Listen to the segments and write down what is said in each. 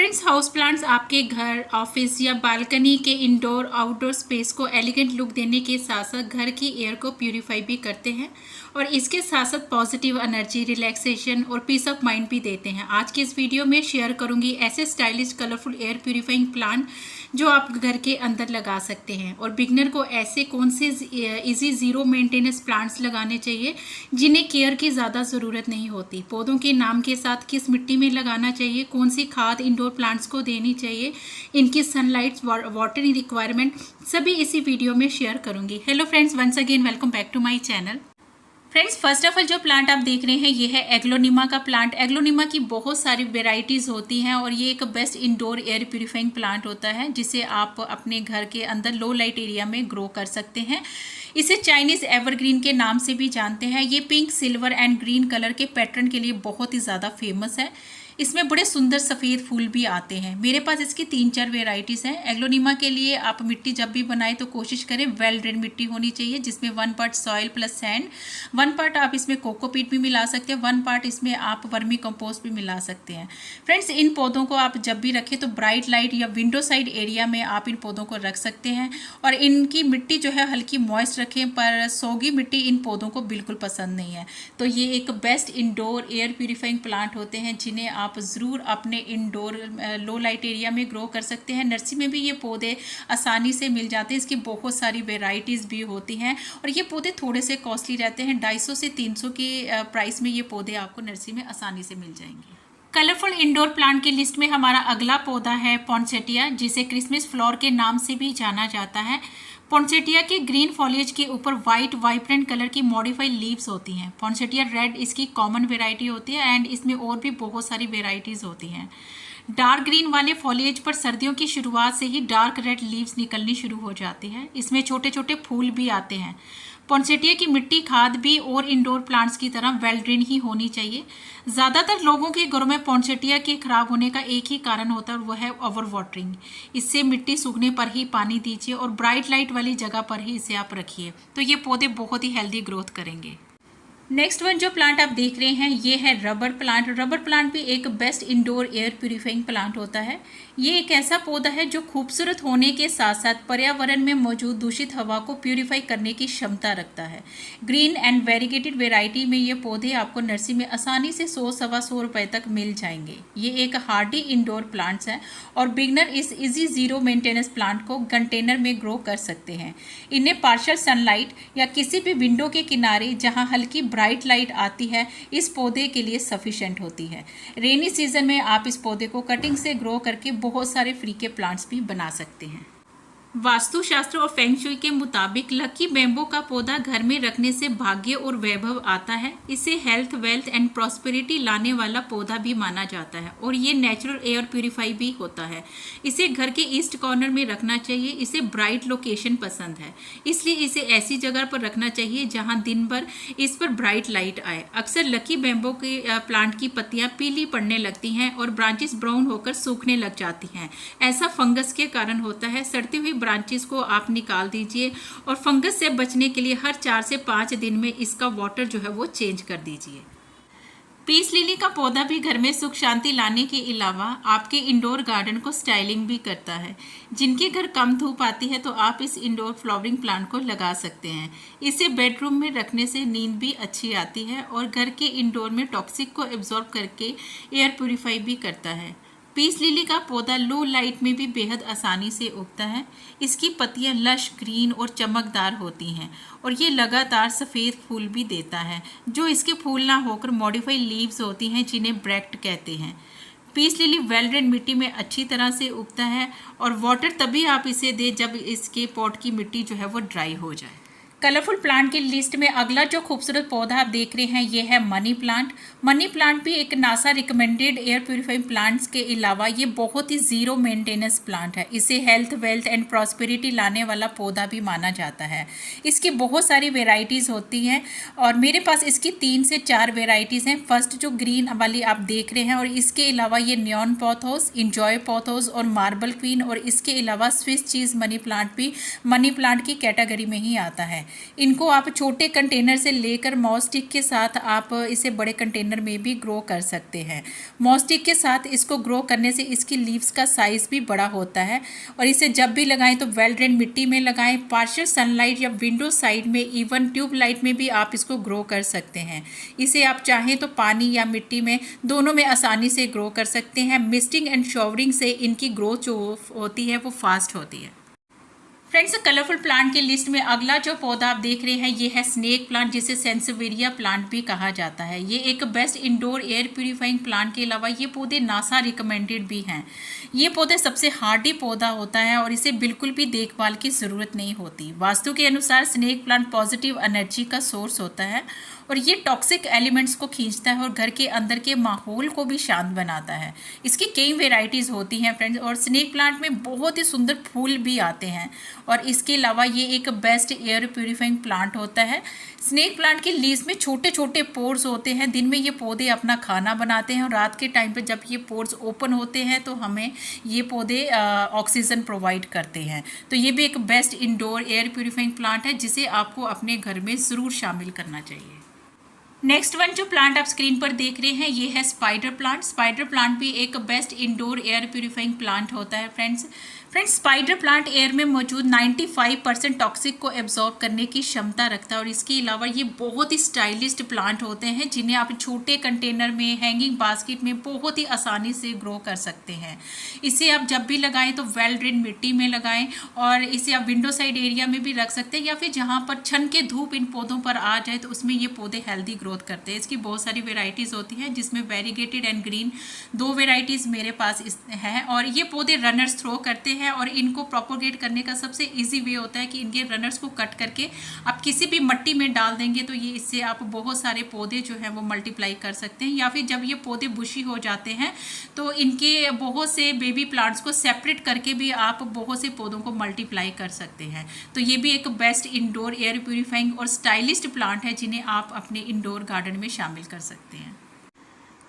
Friends, house plants आपके घर, office या बालकनी के इंडोर आउटडोर स्पेस को एलिगेंट लुक देने के साथ साथ घर की एयर को प्यूरिफाई भी करते हैं और इसके साथ साथ पॉजिटिव एनर्जी, रिलैक्सेशन और पीस ऑफ माइंड भी देते हैं। आज के इस वीडियो में शेयर करूंगी ऐसे stylish colourful air purifying plant जो आप घर के अंदर लगा सकते हैं और बिगनर को ऐसे कौन से इजी जीरो मेंटेनेंस प्लांट्स लगाने चाहिए जिन्हें केयर की ज़्यादा ज़रूरत नहीं होती। पौधों के नाम के साथ किस मिट्टी में लगाना चाहिए, कौन सी खाद इंडोर प्लांट्स को देनी चाहिए, इनकी सनलाइट वाटरिंग रिक्वायरमेंट सभी इसी वीडियो में शेयर करूंगी। Hello friends, once again welcome back to my channel. Friends, first of all जो प्लांट आप देख रहे हैं ये है एग्लोनिमा का प्लांट। एग्लोनिमा की बहुत सारी वेराइटीज़ होती हैं और ये एक best indoor air purifying plant होता है जिसे आप अपने घर के अंदर लो लाइट एरिया में ग्रो कर सकते हैं। इसे चाइनीज़ एवरग्रीन के नाम से भी जानते हैं। ये pink, silver and green colour के पैटर्न के लिए बहुत ही ज़्यादा फेमस है। इसमें बड़े सुंदर सफ़ेद फूल भी आते हैं। मेरे पास इसकी 3-4 वेराइटीज़ हैं। एग्लोनिमा के लिए आप मिट्टी जब भी बनाएं तो कोशिश करें वेल ड्रेन मिट्टी होनी चाहिए जिसमें 1 part soil plus sand, 1 part आप इसमें कोकोपीट भी मिला सकते हैं, 1 पार्ट इसमें आप वर्मी कंपोस्ट भी मिला सकते हैं। फ्रेंड्स, इन पौधों को आप जब भी रखें तो ब्राइट लाइट या विंडो साइड एरिया में आप इन पौधों को रख सकते हैं और इनकी मिट्टी जो है हल्की मॉइस्ट रखें, पर सोगी मिट्टी इन पौधों को बिल्कुल पसंद नहीं है। तो ये एक best indoor air purifying plant होते हैं जिन्हें आप ज़रूर अपने इंडोर लो लाइट एरिया में ग्रो कर सकते हैं। नर्सरी में भी ये पौधे आसानी से मिल जाते हैं। इसकी बहुत सारी वेराइटीज़ भी होती हैं और ये पौधे थोड़े से कॉस्टली रहते हैं। 250 से 300 की प्राइस में ये पौधे आपको नर्सरी में आसानी से मिल जाएंगे। कलरफुल इंडोर प्लांट की लिस्ट में हमारा अगला पौधा है पॉन्सेटिया, जिसे क्रिसमस फ्लावर के नाम से भी जाना जाता है। पॉन्सेटिया के ग्रीन फॉलिएज के ऊपर वाइट वाइब्रेंट कलर की मॉडिफाइड लीव्स होती हैं। पॉन्सेटिया रेड इसकी कॉमन वेराइटी होती है एंड इसमें और भी बहुत सारी वेराइटीज़ होती हैं। डार्क ग्रीन वाले फॉलिएज पर सर्दियों की शुरुआत से ही डार्क रेड लीव्स निकलनी शुरू हो जाती है। इसमें छोटे छोटे फूल भी आते हैं। पॉन्सेटिया की मिट्टी खाद भी और इंडोर प्लांट्स की तरह वेल ड्रेन ही होनी चाहिए। ज़्यादातर लोगों के घरों में पॉन्सेटिया के खराब होने का एक ही कारण होता है और वह है ओवर वाटरिंग। इससे मिट्टी सूखने पर ही पानी दीजिए और ब्राइट लाइट वाली जगह पर ही इसे आप रखिए, तो ये पौधे बहुत ही हेल्दी ग्रोथ करेंगे। नेक्स्ट वन जो प्लांट आप देख रहे हैं ये है रबर प्लांट। रबर प्लांट भी एक best indoor air purifying plant होता है। ये एक ऐसा पौधा है जो खूबसूरत होने के साथ साथ पर्यावरण में मौजूद दूषित हवा को प्यूरिफाई करने की क्षमता रखता है। ग्रीन एंड वेरीगेटेड वेराइटी में ये पौधे आपको नर्सरी में आसानी से 100-125 रुपये तक मिल जाएंगे। ये एक हार्डी इंडोर प्लांट्स हैं और बिगनर इस इजी जीरो मेंटेनेंस प्लांट को कंटेनर में ग्रो कर सकते हैं। इन्हें पार्शियल सनलाइट या किसी भी विंडो के किनारे जहाँ हल्की ब्राइट लाइट आती है इस पौधे के लिए सफिशिएंट होती है। रेनी सीजन में आप इस पौधे को कटिंग से ग्रो करके बहुत सारे फ्री के प्लांट्स भी बना सकते हैं। वास्तुशास्त्र और फेंग शुई के मुताबिक लकी बैम्बो का पौधा घर में रखने से भाग्य और वैभव आता है। इसे हेल्थ, वेल्थ एंड प्रॉस्पेरिटी लाने वाला पौधा भी माना जाता है और ये नेचुरल एयर प्यूरिफाई भी होता है। इसे घर के ईस्ट कॉर्नर में रखना चाहिए। इसे ब्राइट लोकेशन पसंद है, इसलिए इसे ऐसी जगह पर रखना चाहिए जहां दिन भर इस पर ब्राइट लाइट आए। अक्सर लकी बैम्बो के प्लांट की पत्तियां पीली पड़ने लगती हैं और ब्रांचेस ब्राउन होकर सूखने लग जाती हैं। ऐसा फंगस के कारण होता है। सड़ती हुई ब्रांचेस को आप निकाल दीजिए और फंगस से बचने के लिए हर 4 से 5 दिन में इसका वाटर जो है वो चेंज कर दीजिए। पीस लिली का पौधा भी घर में सुख शांति लाने के अलावा आपके इंडोर गार्डन को स्टाइलिंग भी करता है। जिनके घर कम धूप आती है तो आप इस इंडोर फ्लावरिंग प्लांट को लगा सकते हैं। इसे बेडरूम में रखने से नींद भी अच्छी आती है और घर के इंडोर में टॉक्सिक को एब्जॉर्ब करके एयर प्यूरिफाई भी करता है। पीस लिली का पौधा लो लाइट में भी बेहद आसानी से उगता है। इसकी पत्तियां लश ग्रीन और चमकदार होती हैं और ये लगातार सफ़ेद फूल भी देता है जो इसके फूल ना होकर मॉडिफाइड लीव्स होती हैं जिन्हें ब्रैक्ट कहते हैं। पीस लिली वेल ड्रेन मिट्टी में अच्छी तरह से उगता है और वाटर तभी आप इसे दें जब इसके पॉट की मिट्टी जो है वो ड्राई हो जाए। कलरफुल प्लांट की लिस्ट में अगला जो खूबसूरत पौधा आप देख रहे हैं ये है मनी प्लांट। मनी प्लांट भी एक NASA recommended air purifying plants के अलावा ये बहुत ही जीरो मेंटेनेंस प्लांट है। इसे हेल्थ, वेल्थ एंड प्रॉस्पेरिटी लाने वाला पौधा भी माना जाता है। इसकी बहुत सारी वेराइटीज़ होती हैं और मेरे पास इसकी 3 से 4 वेराइटीज़ हैं। फर्स्ट जो ग्रीन वाली आप देख रहे हैं और इसके अलावा ये न्योन पोथोस, इंजॉय पोथोस और मार्बल क्वीन और इसके अलावा स्विस चीज़ मनी प्लांट भी मनी प्लांट की कैटेगरी में ही आता है। इनको आप छोटे कंटेनर से लेकर मॉसस्टिक के साथ आप इसे बड़े कंटेनर में भी ग्रो कर सकते हैं। मॉसस्टिक के साथ इसको ग्रो करने से इसकी लीव्स का साइज़ भी बड़ा होता है और इसे जब भी लगाएं तो वेल ड्रेन मिट्टी में लगाएं, पार्शियल सनलाइट या विंडो साइड में, इवन ट्यूब लाइट में भी आप इसको ग्रो कर सकते हैं। इसे आप चाहें तो पानी या मिट्टी में, दोनों में आसानी से ग्रो कर सकते हैं। मिस्टिंग एंड शॉवरिंग से इनकी ग्रोथ जो होती है वो फास्ट होती है। फ्रेंड्स, कलरफुल प्लांट की लिस्ट में अगला जो पौधा आप देख रहे हैं ये है स्नेक प्लांट, जिसे सेंसवेरिया प्लांट भी कहा जाता है। ये एक best indoor air purifying plant के अलावा ये पौधे नासा रिकमेंडेड भी हैं। ये पौधे सबसे हार्डी पौधा होता है और इसे बिल्कुल भी देखभाल की ज़रूरत नहीं होती। वास्तु के अनुसार स्नेक प्लांट पॉजिटिव एनर्जी का सोर्स होता है और ये टॉक्सिक एलिमेंट्स को खींचता है और घर के अंदर के माहौल को भी शांत बनाता है। इसकी कई वेराइटीज़ होती हैं फ्रेंड्स, और स्नेक प्लांट में बहुत ही सुंदर फूल भी आते हैं और इसके अलावा ये एक बेस्ट एयर प्यूरिफाइंग प्लांट होता है। स्नेक प्लांट के लीव्स में छोटे छोटे पोर्स होते हैं। दिन में ये पौधे अपना खाना बनाते हैं और रात के टाइम पे जब ये पोर्स ओपन होते हैं तो हमें ये पौधे ऑक्सीजन प्रोवाइड करते हैं। तो ये भी एक best indoor air purifying plant है जिसे आपको अपने घर में ज़रूर शामिल करना चाहिए। नेक्स्ट वन जो प्लांट आप स्क्रीन पर देख रहे हैं ये है स्पाइडर प्लांट। स्पाइडर प्लांट भी एक best indoor air purifying plant होता है फ्रेंड्स। स्पाइडर प्लांट एयर में मौजूद 95% टॉक्सिक को एब्जॉर्ब करने की क्षमता रखता है और इसके अलावा ये बहुत ही स्टाइलिस्ट प्लांट होते हैं जिन्हें आप छोटे कंटेनर में, हैंगिंग बास्केट में बहुत ही आसानी से ग्रो कर सकते हैं। इसे आप जब भी लगाएं तो वेल ड्रेन मिट्टी में लगाएं और इसे आप विंडो साइड एरिया में भी रख सकते हैं या फिर जहाँ पर छन के धूप इन पौधों पर आ जाए तो उसमें ये पौधे हेल्दी ग्रोथ करते हैं। इसकी बहुत सारी वेराइटीज़ होती हैं जिसमें वेरीगेटेड एंड ग्रीन 2 वेराइटीज़ मेरे पास है और ये पौधे रनर्स थ्रो करते हैं और इनको प्रोपोगेट करने का सबसे इजी वे होता है कि इनके रनर्स को कट करके आप किसी भी मिट्टी में डाल देंगे तो ये इससे आप बहुत सारे पौधे जो हैं वो मल्टीप्लाई कर सकते हैं। या फिर जब ये पौधे बुशी हो जाते हैं तो इनके बहुत से बेबी प्लांट्स को सेपरेट करके भी आप बहुत से पौधों को मल्टीप्लाई कर सकते हैं। तो ये भी एक बेस्ट इंडोर एयर प्यूरिफाइंग और स्टाइलिस्ट प्लांट है जिन्हें आप अपने इंडोर गार्डन में शामिल कर सकते हैं।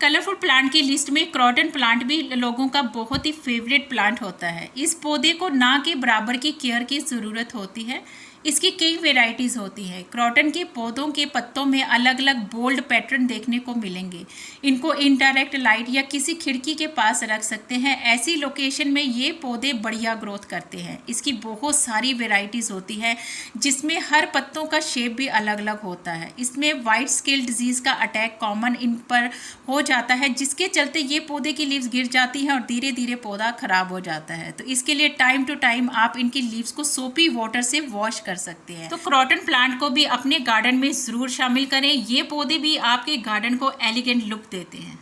कलरफुल प्लांट की लिस्ट में क्रॉटन प्लांट भी लोगों का बहुत ही फेवरेट प्लांट होता है। इस पौधे को ना के बराबर की केयर की ज़रूरत होती है। इसकी कई वेराइटीज़ होती हैं। क्रॉटन के पौधों के पत्तों में अलग अलग बोल्ड पैटर्न देखने को मिलेंगे। इनको इनडायरेक्ट लाइट या किसी खिड़की के पास रख सकते हैं। ऐसी लोकेशन में ये पौधे बढ़िया ग्रोथ करते हैं। इसकी बहुत सारी वेराइटीज़ होती है जिसमें हर पत्तों का शेप भी अलग अलग होता है। इसमें वाइट स्केल डिजीज़ का अटैक कॉमन इन पर हो जाता है जिसके चलते ये पौधे की लीव्स गिर जाती हैं और धीरे धीरे पौधा खराब हो जाता है। तो इसके लिए टाइम टू टाइम आप इनकी लीव्स को सोपी वाटर से वॉश कर सकते हैं। तो क्रॉटन प्लांट को भी अपने गार्डन में जरूर शामिल करें। ये पौधे भी आपके गार्डन को एलिगेंट लुक देते हैं।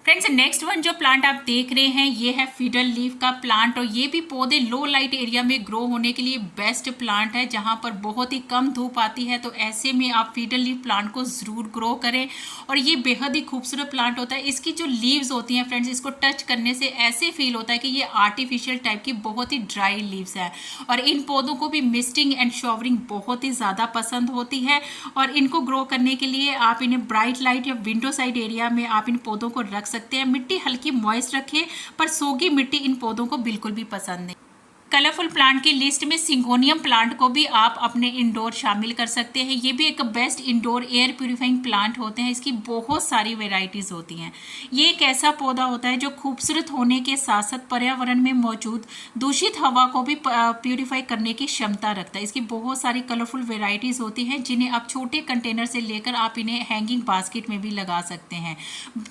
फ्रेंड्स, नेक्स्ट वन जो प्लांट आप देख रहे हैं ये है फिडल लीफ का प्लांट और ये भी पौधे लो लाइट एरिया में ग्रो होने के लिए बेस्ट प्लांट है जहां पर बहुत ही कम धूप आती है। तो ऐसे में आप फिडल लीफ प्लांट को ज़रूर ग्रो करें और ये बेहद ही खूबसूरत प्लांट होता है। इसकी जो लीव्स होती हैं फ्रेंड्स, इसको टच करने से ऐसे फील होता है कि ये आर्टिफिशियल टाइप की बहुत ही ड्राई लीव्स है। और इन पौधों को भी मिस्टिंग एंड शॉवरिंग बहुत ही ज़्यादा पसंद होती है और इनको ग्रो करने के लिए आप इन्हें ब्राइट लाइट या विंडो साइड एरिया में आप इन पौधों को रख सकते हैं। मिट्टी हल्की मॉइस्ट रखें, पर सोगी मिट्टी इन पौधों को बिल्कुल भी पसंद नहीं। कलरफुल प्लांट की लिस्ट में सिंगोनियम प्लांट को भी आप अपने इंडोर शामिल कर सकते हैं। ये भी एक best indoor air purifying plant होते हैं। इसकी बहुत सारी वेराइटीज़ होती हैं। ये एक ऐसा पौधा होता है जो खूबसूरत होने के साथ साथ पर्यावरण में मौजूद दूषित हवा को भी प्यूरिफाई करने की क्षमता रखता है। इसकी बहुत सारी कलरफुल वेराइटीज़ होती हैं जिन्हें आप छोटे कंटेनर से लेकर आप इन्हें हैंगिंग बास्केट में भी लगा सकते हैं।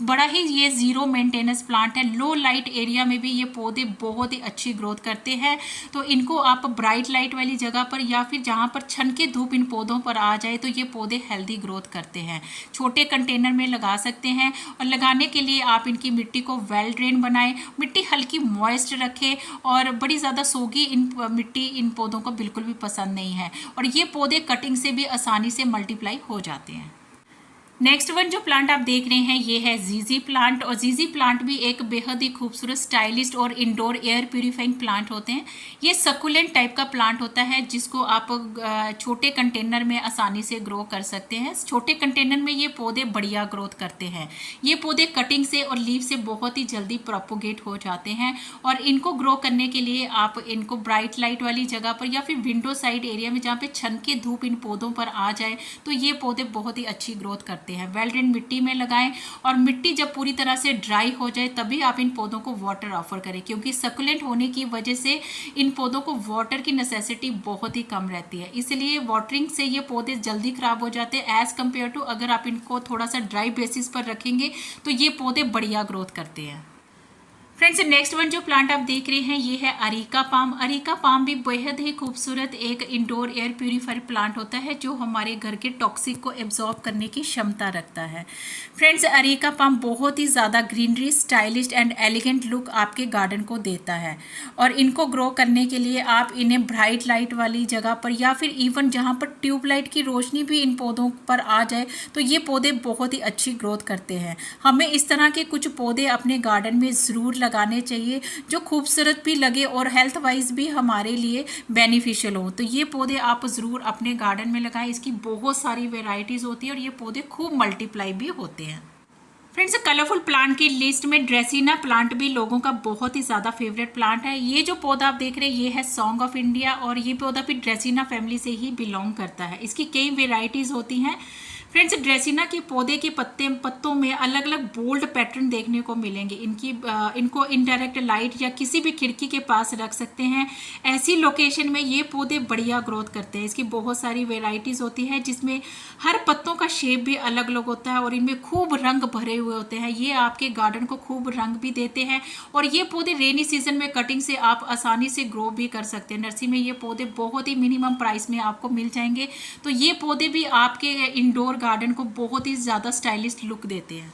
बड़ा ही ये ज़ीरो मेंटेनेंस प्लांट है। लो लाइट एरिया में भी ये पौधे बहुत ही अच्छी ग्रोथ करते हैं। तो इनको आप ब्राइट लाइट वाली जगह पर या फिर जहाँ पर छन के धूप इन पौधों पर आ जाए तो ये पौधे हेल्दी ग्रोथ करते हैं। छोटे कंटेनर में लगा सकते हैं और लगाने के लिए आप इनकी मिट्टी को वेल ड्रेन बनाएं, मिट्टी हल्की मॉइस्ट रखें और बड़ी ज़्यादा सोगी मिट्टी इन पौधों को बिल्कुल भी पसंद नहीं है और ये पौधे कटिंग से भी आसानी से मल्टीप्लाई हो जाते हैं। नेक्स्ट वन जो प्लांट आप देख रहे हैं ये है जीजी प्लांट, और जीजी प्लांट भी एक बेहद ही खूबसूरत स्टाइलिस्ट और इंडोर एयर प्यूरिफाइंग प्लांट होते हैं। ये सकुलेंट टाइप का प्लांट होता है जिसको आप छोटे कंटेनर में आसानी से ग्रो कर सकते हैं। छोटे कंटेनर में ये पौधे बढ़िया ग्रोथ करते हैं। ये पौधे कटिंग से और लीव से बहुत ही जल्दी प्रोपोगेट हो जाते हैं, और इनको ग्रो करने के लिए आप इनको ब्राइट लाइट वाली जगह पर या फिर विंडो साइड एरिया में जहाँ पे छन के धूप इन पौधों पर आ जाए तो ये पौधे बहुत ही अच्छी ग्रोथ करते हैं। वेल ड्रेन मिट्टी में लगाएं, और मिट्टी जब पूरी तरह से ड्राई हो जाए तभी आप इन पौधों को वाटर ऑफर करें, क्योंकि सकुलेंट होने की वजह से इन पौधों को वाटर की नेसेसिटी बहुत ही कम रहती है। इसलिए वाटरिंग से ये पौधे जल्दी खराब हो जाते हैं एज कम्पेयर टू अगर आप इनको थोड़ा सा ड्राई बेसिस पर रखेंगे तो ये पौधे बढ़िया ग्रोथ करते हैं। फ्रेंड्स, नेक्स्ट वन जो प्लांट आप देख रहे हैं ये है अरीका पाम। अरीका पाम भी बेहद ही खूबसूरत एक इंडोर एयर प्यूरीफायर प्लांट होता है जो हमारे घर के टॉक्सिक को एब्जॉर्ब करने की क्षमता रखता है। फ्रेंड्स, अरीका पाम बहुत ही ज़्यादा greenery, stylish and elegant look आपके गार्डन को देता है, और इनको ग्रो करने के लिए आप इन्हें ब्राइट लाइट वाली जगह पर या फिर इवन जहाँ पर ट्यूबलाइट की रोशनी भी इन पौधों पर आ जाए तो ये पौधे बहुत ही अच्छी ग्रोथ करते हैं। हमें इस तरह के कुछ पौधे अपने गार्डन में ज़रूर लगाने चाहिए जो खूबसूरत भी लगे और हेल्थ वाइज भी हमारे लिए बेनिफिशियल हो। तो ये पौधे आप ज़रूर अपने गार्डन में लगाएं। इसकी बहुत सारी वेराइटीज़ होती है और ये पौधे खूब मल्टीप्लाई भी होते हैं। फ्रेंड्स, कलरफुल प्लांट की लिस्ट में ड्रेसिना प्लांट भी लोगों का बहुत ही ज़्यादा फेवरेट प्लांट है। ये जो पौधा आप देख रहे हैं ये है सॉन्ग ऑफ इंडिया, और ये पौधा भी ड्रेसिना फैमिली से ही बिलोंग करता है। इसकी कई वेराइटीज़ होती हैं। फ्रेंड्स, ड्रेसिना के पौधे के पत्तों में अलग अलग बोल्ड पैटर्न देखने को मिलेंगे। इनको इनडायरेक्ट लाइट या किसी भी खिड़की के पास रख सकते हैं। ऐसी लोकेशन में ये पौधे बढ़िया ग्रोथ करते हैं। इसकी बहुत सारी वेराइटीज़ होती है जिसमें हर पत्तों का शेप भी अलग अलग होता है और इनमें खूब रंग भरे हुए होते हैं। ये आपके गार्डन को खूब रंग भी देते हैं, और ये पौधे रेनी सीजन में कटिंग से आप आसानी से ग्रो भी कर सकते हैं। नर्सरी में ये पौधे बहुत ही मिनिमम प्राइस में आपको मिल जाएंगे। तो ये पौधे भी आपके इंडोर गार्डन को बहुत ही ज़्यादा स्टाइलिश लुक देते हैं।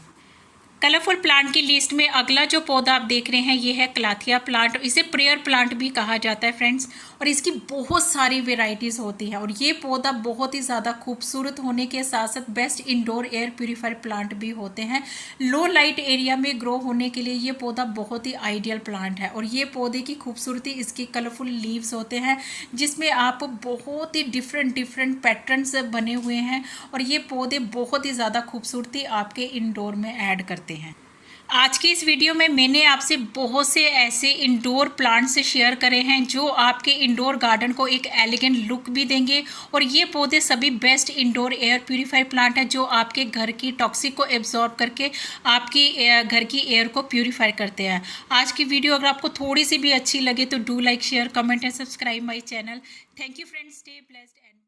कलरफुल प्लांट की लिस्ट में अगला जो पौधा आप देख रहे हैं ये है क्लाथिया प्लांट। इसे प्रेयर प्लांट भी कहा जाता है फ्रेंड्स, और इसकी बहुत सारी वेराइटीज़ होती हैं। और ये पौधा बहुत ही ज़्यादा खूबसूरत होने के साथ साथ best indoor air purifier plant भी होते हैं। लो लाइट एरिया में ग्रो होने के लिए ये पौधा बहुत ही आइडियल प्लांट है। और ये पौधे की खूबसूरती इसके कलरफुल लीव्स होते हैं जिसमें आप बहुत ही डिफरेंट पैटर्न्स बने हुए हैं, और ये पौधे बहुत ही ज़्यादा खूबसूरती आपके इंडोर में ऐड करते हैं। आज की इस वीडियो में मैंने आपसे बहुत से ऐसे इंडोर प्लांट्स शेयर करे हैं जो आपके इंडोर गार्डन को एक एलिगेंट लुक भी देंगे, और ये पौधे सभी best indoor air purifier plant हैं जो आपके घर की टॉक्सिक को एब्जॉर्ब करके आपकी घर की एयर को प्यूरीफाई करते हैं। आज की वीडियो अगर आपको थोड़ी सी भी अच्छी लगे तो do like, share, comment and subscribe my channel. Thank you friends, stay blessed and